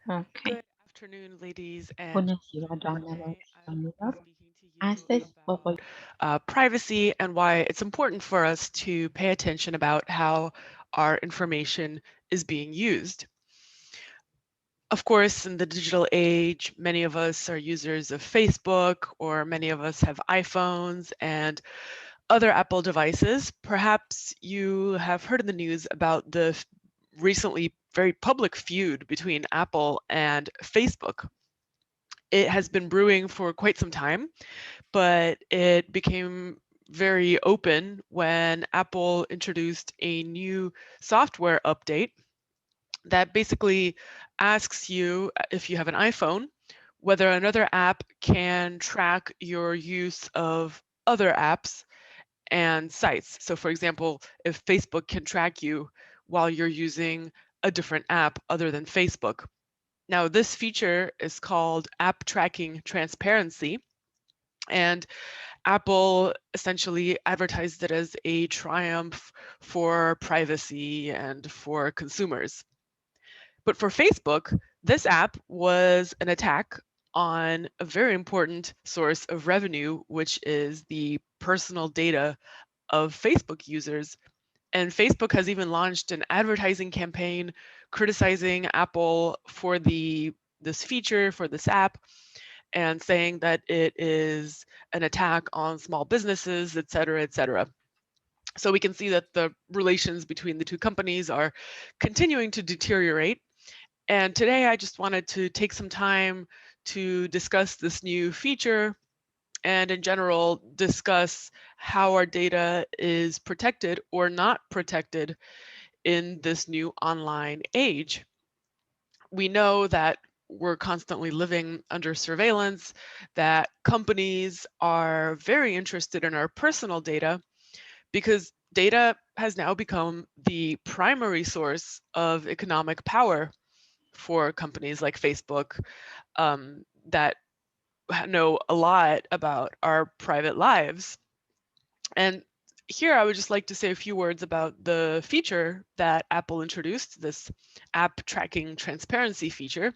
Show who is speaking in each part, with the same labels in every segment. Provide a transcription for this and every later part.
Speaker 1: Okay.
Speaker 2: Good afternoon, ladies and
Speaker 1: Bună ziua,
Speaker 2: gentlemen.
Speaker 1: doamnelor
Speaker 2: Today
Speaker 1: și
Speaker 2: I will be
Speaker 1: domnilor.
Speaker 2: speaking to you
Speaker 1: Astăzi vă
Speaker 2: about
Speaker 1: voi
Speaker 2: privacy and why it's important for us to pay attention about how our information is being used. Of course, in the digital age, many of us are users of Facebook, or many of us have iPhones and other Apple devices. Perhaps you have heard in the news about the recently very public feud between Apple and Facebook. It has been brewing for quite some time, but it became very open when Apple introduced a new software update that basically asks you, if you have an iPhone, whether another app can track your use of other apps and sites. So, for example, if Facebook can track you while you're using a different app other than Facebook. Now, this feature is called App Tracking Transparency, and Apple essentially advertised it as a triumph for privacy and for consumers. But for Facebook, this app was an attack on a very important source of revenue, which is the personal data of Facebook users. And Facebook has even launched an advertising campaign criticizing Apple for this feature, for this app, and saying that it is an attack on small businesses, et cetera, et cetera. So we can see that the relations between the two companies are continuing to deteriorate. And today I just wanted to take some time to discuss this new feature and in general discuss how our data is protected or not protected in this new online age. We know that we're constantly living under surveillance, that companies are very interested in our personal data because data has now become the primary source of economic power for companies like Facebook that know a lot about our private lives. And here I would just like to say a few words about the feature that Apple introduced, this app tracking transparency feature.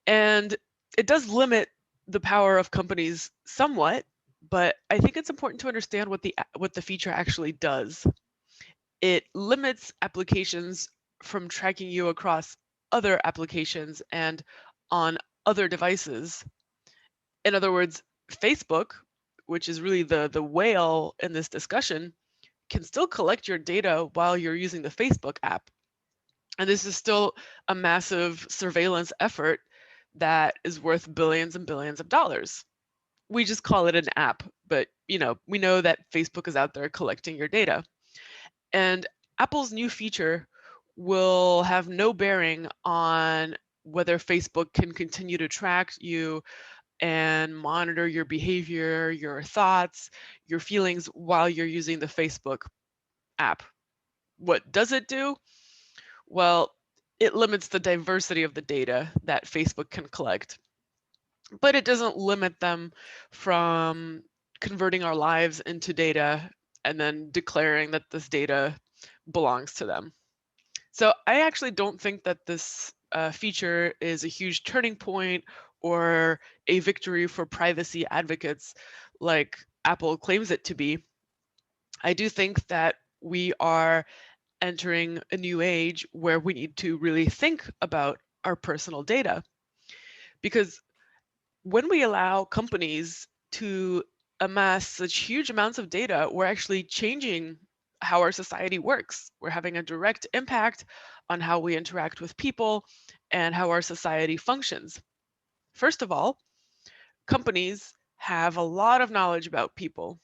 Speaker 2: And it does limit the power of companies somewhat, but I think it's important to understand what the feature actually does. It limits applications from tracking you across other applications and on other devices. In other words, Facebook, which is really the whale in this discussion, can still collect your data while you're using the Facebook app. And this is still a massive surveillance effort that is worth billions and billions of dollars. We just call it an app, but we know that Facebook is out there collecting your data. And Apple's new feature will have no bearing on whether Facebook can continue to track you and monitor your behavior, your thoughts, your feelings while you're using the Facebook app. What does it do? Well, it limits the diversity of the data that Facebook can collect, but it doesn't limit them from converting our lives into data and then declaring that this data belongs to them. So I actually don't think that this feature is a huge turning point or a victory for privacy advocates like Apple claims it to be. I do think that we are entering a new age where we need to really think about our personal data because when we allow companies to amass such huge amounts of data, we're actually changing how our society works. We're having a direct impact on how we interact with people and how our society functions. First of all, companies have a lot of knowledge about people.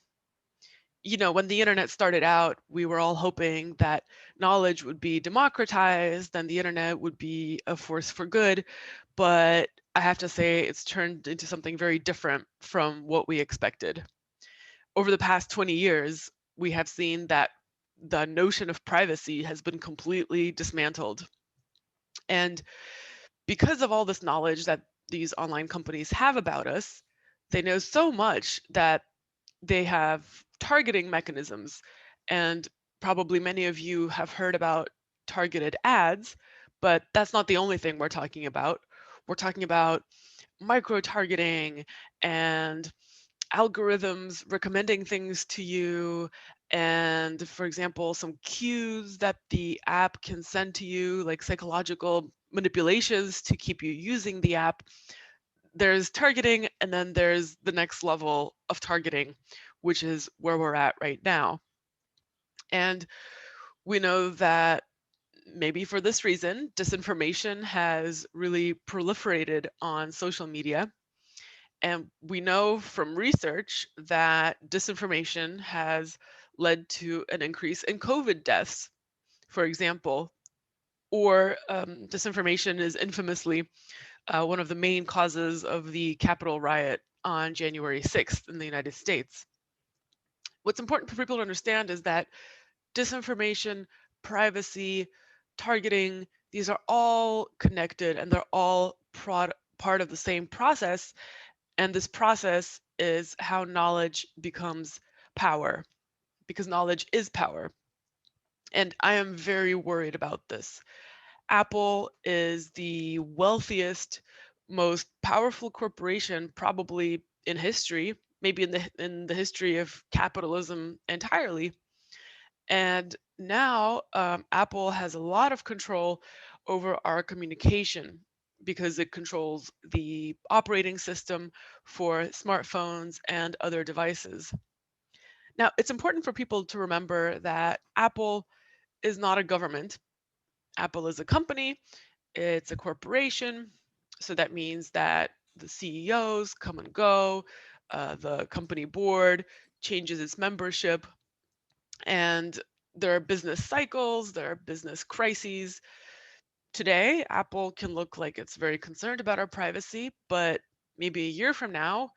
Speaker 2: When the internet started out, we were all hoping that knowledge would be democratized and the internet would be a force for good. But I have to say, it's turned into something very different from what we expected. Over the past 20 years, we have seen that the notion of privacy has been completely dismantled. And because of all this knowledge that these online companies have about us, they know so much that they have targeting mechanisms. And probably many of you have heard about targeted ads, But that's not the only thing we're talking about. We're talking about micro-targeting and algorithms recommending things to you, and for example, some cues that the app can send to you, like psychological manipulations to keep you using the app. There's targeting, and then there's the next level of targeting, which is where we're at right now. And we know that maybe for this reason, disinformation has really proliferated on social media. And we know from research that disinformation has led to an increase in COVID deaths, for example, or disinformation is infamously one of the main causes of the Capitol riot on January 6th in the United States. What's important for people to understand is that disinformation, privacy, targeting, these are all connected and they're all part of the same process. And this process is how knowledge becomes power, because knowledge is power. And I am very worried about this. Apple is the wealthiest, most powerful corporation probably in history, maybe in the history of capitalism entirely. And now Apple has a lot of control over our communication because it controls the operating system for smartphones and other devices. Now, it's important for people to remember that Apple is not a government. Apple is a company, it's a corporation. So that means that the CEOs come and go, the company board changes its membership, and there are business cycles, there are business crises. Today, Apple can look like it's very concerned about our privacy, but maybe a year from now,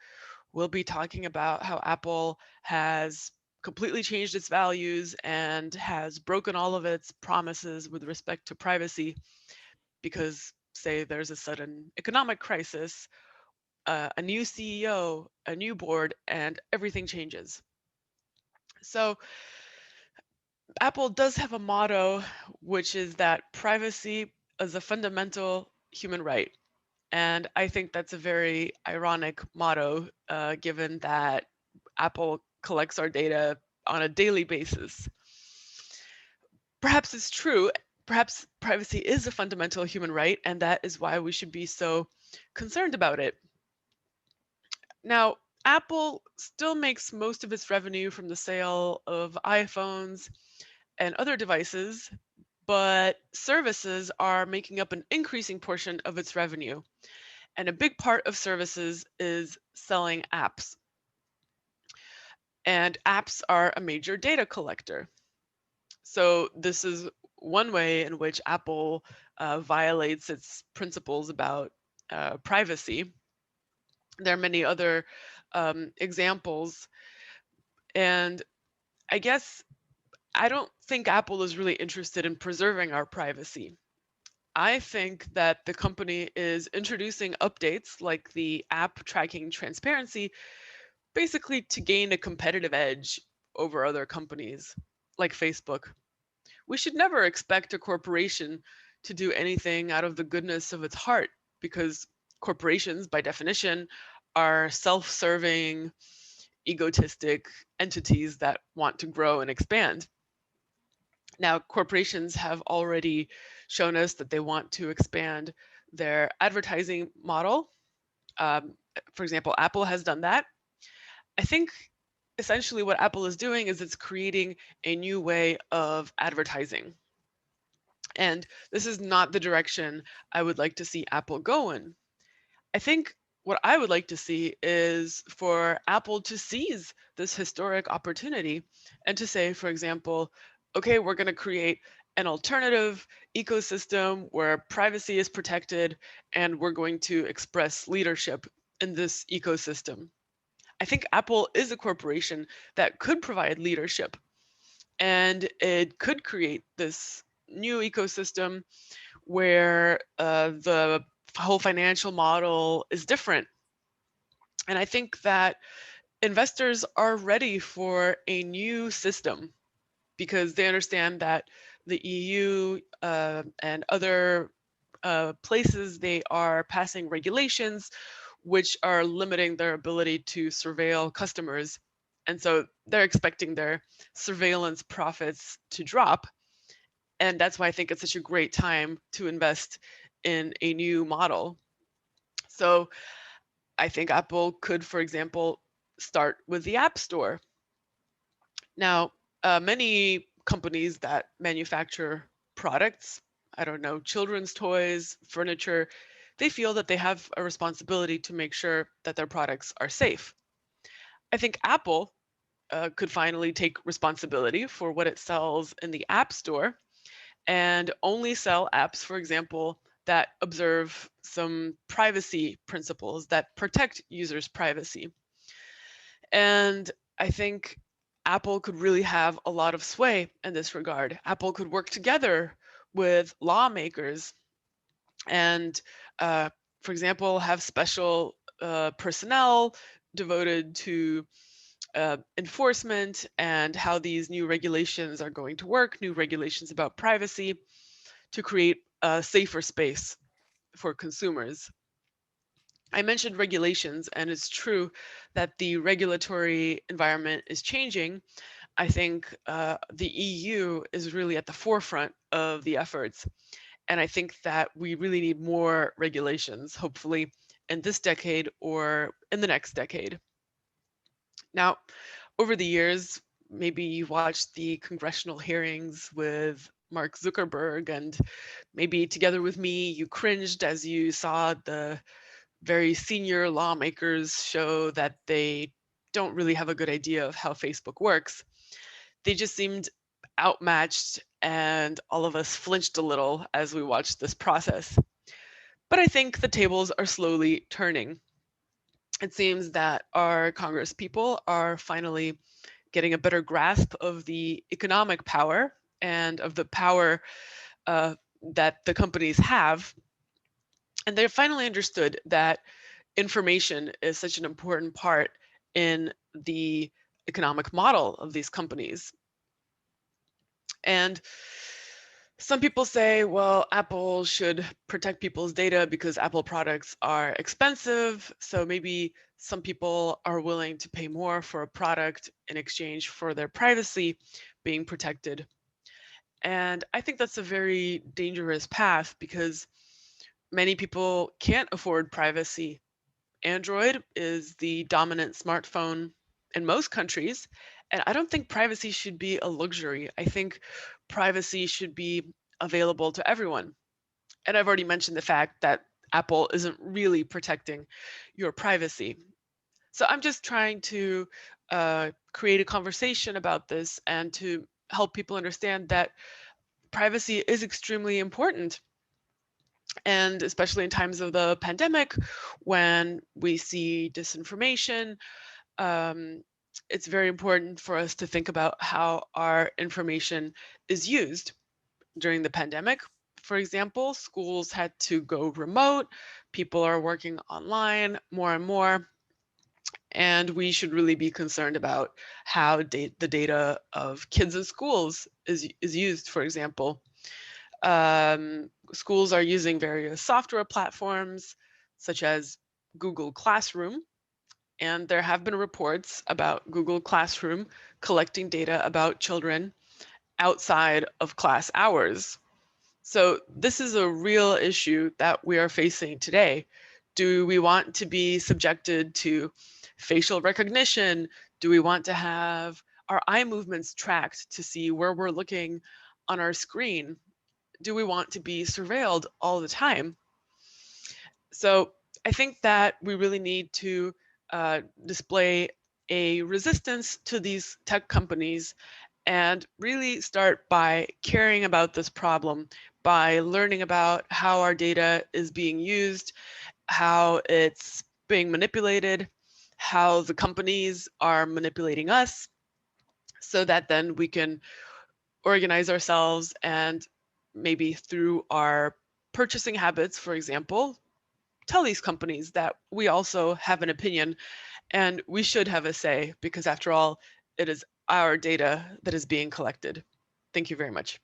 Speaker 2: we'll be talking about how Apple has completely changed its values and has broken all of its promises with respect to privacy because, say, there's a sudden economic crisis, a new CEO, a new board, and everything changes. So Apple does have a motto, which is that privacy is a fundamental human right. And I think that's a very ironic motto, given that Apple collects our data on a daily basis. Perhaps it's true. Perhaps privacy is a fundamental human right, and that is why we should be so concerned about it. Now, Apple still makes most of its revenue from the sale of iPhones and other devices, but services are making up an increasing portion of its revenue. And a big part of services is selling apps. And apps are a major data collector. So this is one way in which Apple violates its principles about privacy. There are many other examples. And I guess I don't think Apple is really interested in preserving our privacy. I think that the company is introducing updates like the app tracking transparency basically to gain a competitive edge over other companies like Facebook. We should never expect a corporation to do anything out of the goodness of its heart because corporations, by definition, are self serving, egotistic entities that want to grow and expand. Now, corporations have already shown us that they want to expand their advertising model. For example, Apple has done that. I think essentially what Apple is doing is it's creating a new way of advertising. And this is not the direction I would like to see Apple go in. I think what I would like to see is for Apple to seize this historic opportunity and to say, for example, okay, we're going to create an alternative ecosystem where privacy is protected and we're going to express leadership in this ecosystem. I think Apple is a corporation that could provide leadership and it could create this new ecosystem where the whole financial model is different. And I think that investors are ready for a new system because they understand that the EU and other places, they are passing regulations which are limiting their ability to surveil customers. And so they're expecting their surveillance profits to drop. And that's why I think it's such a great time to invest in a new model. So I think Apple could, for example, start with the App Store. Now, many companies that manufacture products, I don't know, children's toys, furniture, they feel that they have a responsibility to make sure that their products are safe. I think Apple could finally take responsibility for what it sells in the App Store and only sell apps, for example, that observe some privacy principles that protect users' privacy. And I think Apple could really have a lot of sway in this regard. Apple could work together with lawmakers and, uh, for example, have special personnel devoted to enforcement and how these new regulations are going to work, new regulations about privacy, to create a safer space for consumers. I mentioned regulations, and it's true that the regulatory environment is changing. I think the EU is really at the forefront of the efforts. And I think that we really need more regulations, hopefully in this decade or in the next decade. Now, over the years, maybe you watched the congressional hearings with Mark Zuckerberg, and maybe together with me, you cringed as you saw the very senior lawmakers show that they don't really have a good idea of how Facebook works. They just seemed outmatched, and all of us flinched a little as we watched this process. But I think the tables are slowly turning. It seems that our Congress people are finally getting a better grasp of the economic power and of the power that the companies have. And they finally understood that information is such an important part in the economic model of these companies. And some people say, well, Apple should protect people's data because Apple products are expensive. So maybe some people are willing to pay more for a product in exchange for their privacy being protected. And I think that's a very dangerous path because many people can't afford privacy. Android is the dominant smartphone in most countries. And I don't think privacy should be a luxury. I think privacy should be available to everyone. And I've already mentioned the fact that Apple isn't really protecting your privacy. So I'm just trying to create a conversation about this and to help people understand that privacy is extremely important. And especially in times of the pandemic, when we see disinformation, um, it's very important for us to think about how our information is used. During the pandemic, for example, schools had to go remote, people are working online more and more, and we should really be concerned about how the data of kids in schools is used, for example. Schools are using various software platforms, such as Google Classroom, and there have been reports about Google Classroom collecting data about children outside of class hours. So this is a real issue that we are facing today. Do we want to be subjected to facial recognition? Do we want to have our eye movements tracked to see where we're looking on our screen? Do we want to be surveilled all the time? So I think that we really need to display a resistance to these tech companies and really start by caring about this problem, by learning about how our data is being used, how it's being manipulated, how the companies are manipulating us, so that then we can organize ourselves and maybe through our purchasing habits, for example, tell these companies that we also have an opinion and we should have a say because after all, it is our data that is being collected. Thank you very much.